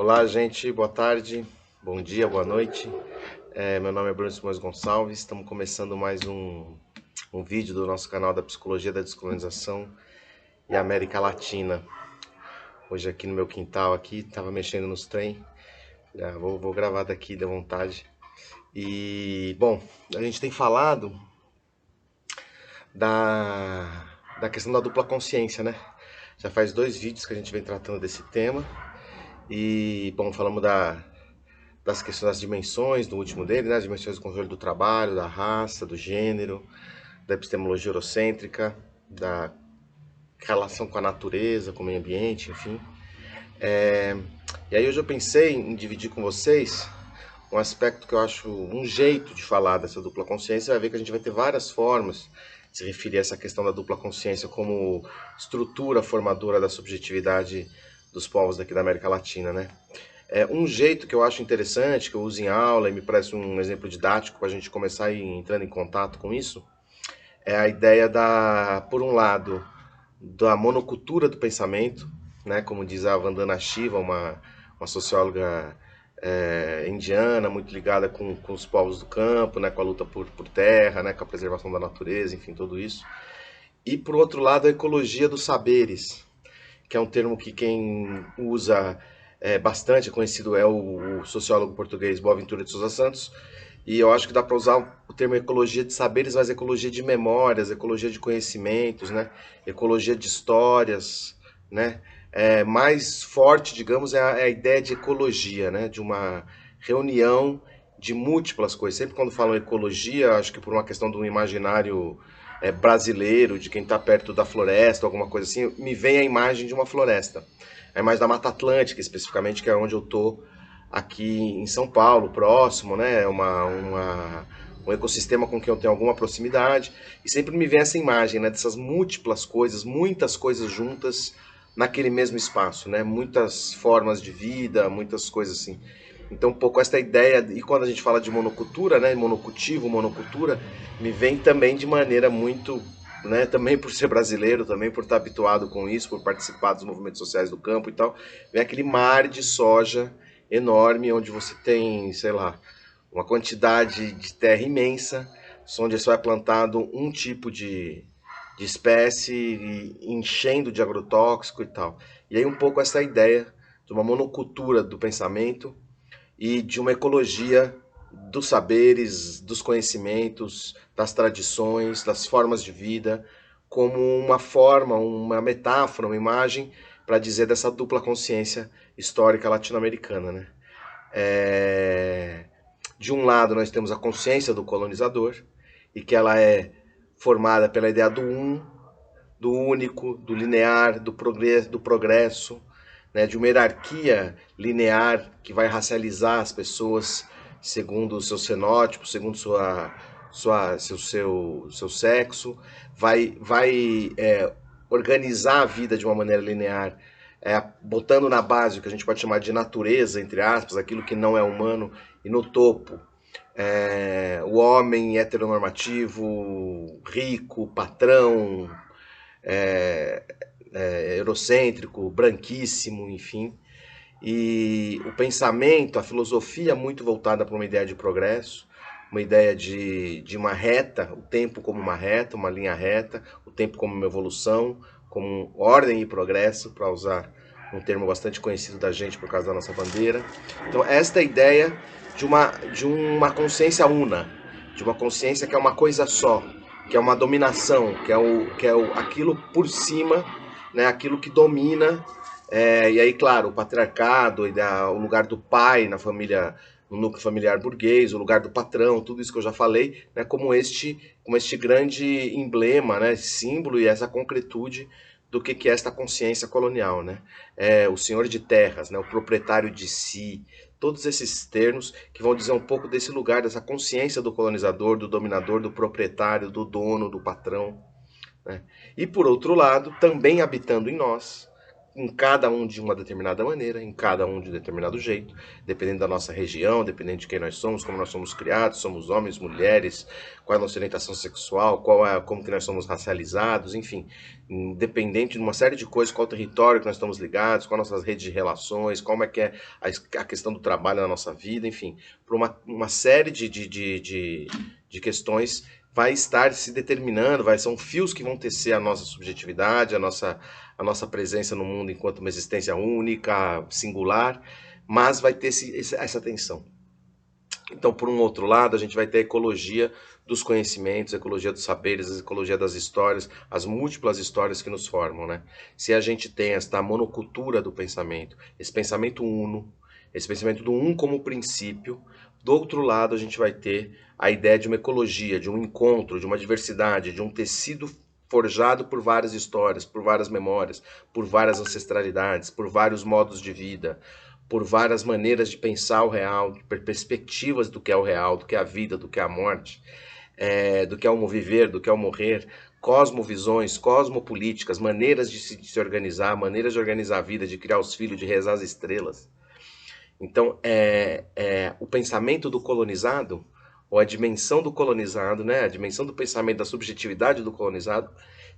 Olá, gente, boa tarde, bom dia, boa noite. Meu nome é Bruno Simões Gonçalves, estamos começando mais um vídeo do nosso canal da Psicologia da Descolonização e América Latina. Hoje aqui no meu quintal, aqui, estava mexendo nos trem, vou gravar daqui, dá vontade. E, bom, a gente tem falado da questão da dupla consciência, né? Já faz 2 vídeos que a gente vem tratando desse tema. E, bom, falamos das questões das dimensões, do último dele, né? As dimensões do controle do trabalho, da raça, do gênero, da epistemologia eurocêntrica, da relação com a natureza, com o meio ambiente, enfim. E aí hoje eu pensei em dividir com vocês um aspecto que eu acho um jeito de falar dessa dupla consciência. Vai ver que a gente vai ter várias formas de se referir a essa questão da dupla consciência como estrutura formadora da subjetividade dos povos daqui da América Latina, né? Um jeito que eu acho interessante, que eu uso em aula e me parece um exemplo didático para a gente começar a ir entrando em contato com isso, é a ideia por um lado, da monocultura do pensamento, né? Como diz a Vandana Shiva, uma socióloga indiana, muito ligada com os povos do campo, né? Com a luta por terra, né? Com a preservação da natureza, enfim, tudo isso. E, por outro lado, a ecologia dos saberes, que é um termo que quem usa bastante, conhecido é o sociólogo português Boaventura de Sousa Santos, e eu acho que dá para usar o termo ecologia de saberes, mas ecologia de memórias, ecologia de conhecimentos, né? Ecologia de histórias, né? Mais forte, digamos, é a ideia de ecologia, né? De uma reunião de múltiplas coisas. Sempre quando falam ecologia, acho que por uma questão do imaginário brasileiro, de quem está perto da floresta, alguma coisa assim, me vem a imagem de uma floresta. A imagem da Mata Atlântica, especificamente, que é onde eu estou aqui em São Paulo, próximo, né? Um ecossistema com quem eu tenho alguma proximidade. E sempre me vem essa imagem, né? Dessas múltiplas coisas, muitas coisas juntas naquele mesmo espaço, né? Muitas formas de vida, muitas coisas assim. Então, um pouco essa ideia, e quando a gente fala de monocultura, né, monocultivo, monocultura, me vem também de maneira muito, né, também por ser brasileiro, também por estar habituado com isso, por participar dos movimentos sociais do campo e tal, vem aquele mar de soja enorme, onde você tem, sei lá, uma quantidade de terra imensa, onde só é plantado um tipo de espécie, enchendo de agrotóxico e tal. E aí um pouco essa ideia de uma monocultura do pensamento, e de uma ecologia dos saberes, dos conhecimentos, das tradições, das formas de vida, como uma forma, uma metáfora, uma imagem para dizer dessa dupla consciência histórica latino-americana, né? De um lado nós temos a consciência do colonizador, e que ela é formada pela ideia do único, do linear, do progresso, né, de uma hierarquia linear que vai racializar as pessoas segundo o seu fenótipo, segundo seu sexo, vai organizar a vida de uma maneira linear, botando na base o que a gente pode chamar de natureza, entre aspas, aquilo que não é humano, e no topo o homem heteronormativo, rico, patrão, eurocêntrico, branquíssimo, enfim. E o pensamento, a filosofia muito voltada para uma ideia de progresso, uma ideia de uma reta, o tempo como uma reta, uma linha reta, o tempo como uma evolução, como ordem e progresso, para usar um termo bastante conhecido da gente por causa da nossa bandeira. Então, esta é a ideia de uma consciência una, de uma consciência que é uma coisa só, que é uma dominação, aquilo por cima, né, aquilo que domina. E aí, claro, o patriarcado, o lugar do pai na família, no núcleo familiar burguês, o lugar do patrão, tudo isso que eu já falei, né, como este grande emblema, né, símbolo e essa concretude do que é esta consciência colonial, né? O senhor de terras, né, o proprietário de si, todos esses termos que vão dizer um pouco desse lugar, dessa consciência do colonizador, do dominador, do proprietário, do dono, do patrão, né? E por outro lado, também habitando em nós, em cada um de uma determinada maneira, em cada um de um determinado jeito, dependendo da nossa região, dependendo de quem nós somos, como nós somos criados, somos homens, mulheres, qual é a nossa orientação sexual, como que nós somos racializados, enfim, independente de uma série de coisas, qual o território que nós estamos ligados, qual a nossa rede de relações, como é que é a questão do trabalho na nossa vida, enfim, por uma série de questões vai estar se determinando, são fios que vão tecer a nossa subjetividade, a nossa presença no mundo enquanto uma existência única, singular, mas vai ter essa tensão. Então, por um outro lado, a gente vai ter a ecologia dos conhecimentos, a ecologia dos saberes, a ecologia das histórias, as múltiplas histórias que nos formam, né? Se a gente tem esta monocultura do pensamento, esse pensamento uno, esse pensamento do um como princípio, do outro lado a gente vai ter a ideia de uma ecologia, de um encontro, de uma diversidade, de um tecido forjado por várias histórias, por várias memórias, por várias ancestralidades, por vários modos de vida, por várias maneiras de pensar o real, perspectivas do que é o real, do que é a vida, do que é a morte, do que é o viver, do que é o morrer, cosmovisões, cosmopolíticas, maneiras de se organizar, maneiras de organizar a vida, de criar os filhos, de rezar as estrelas. Então, o pensamento do colonizado, ou a dimensão do colonizado, né, a dimensão do pensamento da subjetividade do colonizado,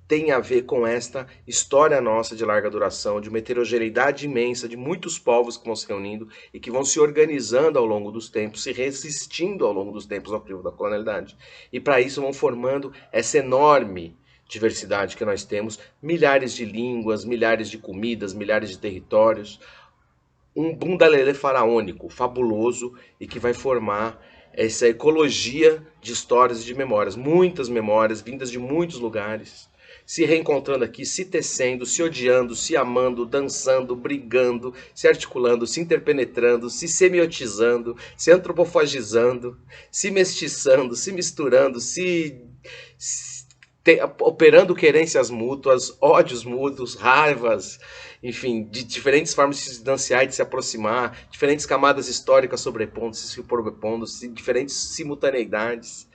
tem a ver com esta história nossa de larga duração, de uma heterogeneidade imensa de muitos povos que vão se reunindo e que vão se organizando ao longo dos tempos, se resistindo ao longo dos tempos ao crivo da colonialidade. E para isso vão formando essa enorme diversidade que nós temos, milhares de línguas, milhares de comidas, milhares de territórios, um bundalelê faraônico, fabuloso, e que vai formar essa ecologia de histórias e de memórias. Muitas memórias vindas de muitos lugares, se reencontrando aqui, se tecendo, se odiando, se amando, dançando, brigando, se articulando, se interpenetrando, se semiotizando, se antropofagizando, se mestiçando, se misturando, operando querências mútuas, ódios mútuos, raivas, enfim, de diferentes formas de se distanciar e de se aproximar, diferentes camadas históricas sobrepondo, se sobrepondo, diferentes simultaneidades.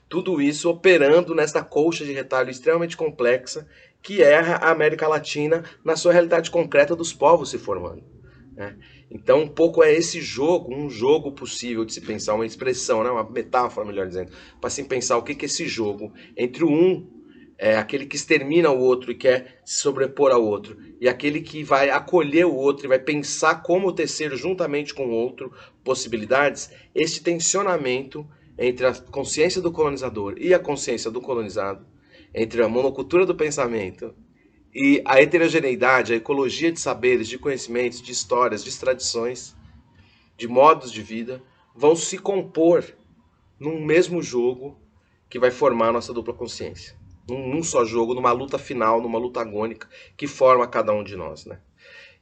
Tudo isso operando nesta colcha de retalho extremamente complexa que é a América Latina na sua realidade concreta dos povos se formando, né? Então, um pouco é esse jogo, um jogo possível de se pensar, uma expressão, né? Uma metáfora, melhor dizendo, para se pensar o que é esse jogo entre o um, aquele que extermina o outro e quer se sobrepor ao outro, e aquele que vai acolher o outro e vai pensar como tecer juntamente com o outro possibilidades, este tensionamento entre a consciência do colonizador e a consciência do colonizado, entre a monocultura do pensamento e a heterogeneidade, a ecologia de saberes, de conhecimentos, de histórias, de tradições, de modos de vida, vão se compor num mesmo jogo que vai formar a nossa dupla consciência. Num só jogo, numa luta final, numa luta agônica que forma cada um de nós, né?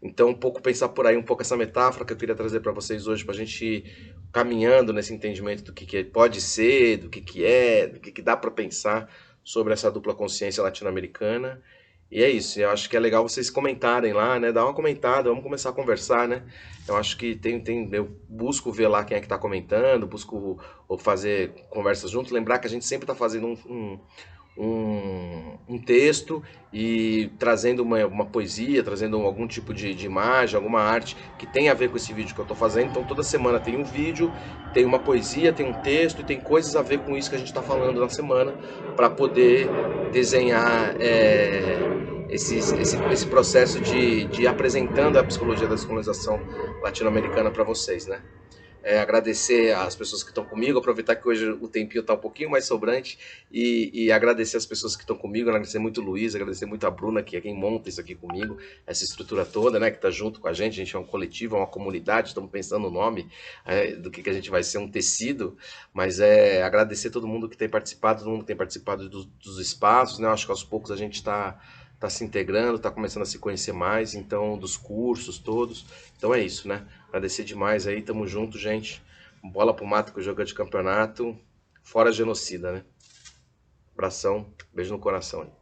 Então, um pouco pensar por aí, um pouco essa metáfora que eu queria trazer para vocês hoje, para a gente ir caminhando nesse entendimento do que pode ser, do que é, do que dá para pensar sobre essa dupla consciência latino-americana. E é isso, eu acho que é legal vocês comentarem lá, né? Dá uma comentada, vamos começar a conversar, né? Eu acho que eu busco ver lá quem é que está comentando, busco fazer conversas juntos, lembrar que a gente sempre está fazendo um texto e trazendo uma poesia, trazendo algum tipo de imagem, alguma arte que tem a ver com esse vídeo que eu estou fazendo. Então toda semana tem um vídeo, tem uma poesia, tem um texto e tem coisas a ver com isso que a gente está falando na semana para poder desenhar esse processo de ir apresentando a psicologia da descolonização latino-americana para vocês, né? Agradecer às pessoas que estão comigo, aproveitar que hoje o tempinho está um pouquinho mais sobrante e agradecer as pessoas que estão comigo, agradecer muito o Luiz, agradecer muito a Bruna, que é quem monta isso aqui comigo, essa estrutura toda, né, que está junto com a gente é um coletivo, é uma comunidade, estamos pensando no nome do que a gente vai ser, um tecido, mas agradecer todo mundo que tem participado, todo mundo que tem participado dos espaços, né, acho que aos poucos a gente está se integrando, está começando a se conhecer mais, então, dos cursos todos. Então é isso, né? Agradecer demais aí, tamo junto, gente. Bola pro mato com o jogo de campeonato, fora genocida, né? Abração, beijo no coração aí.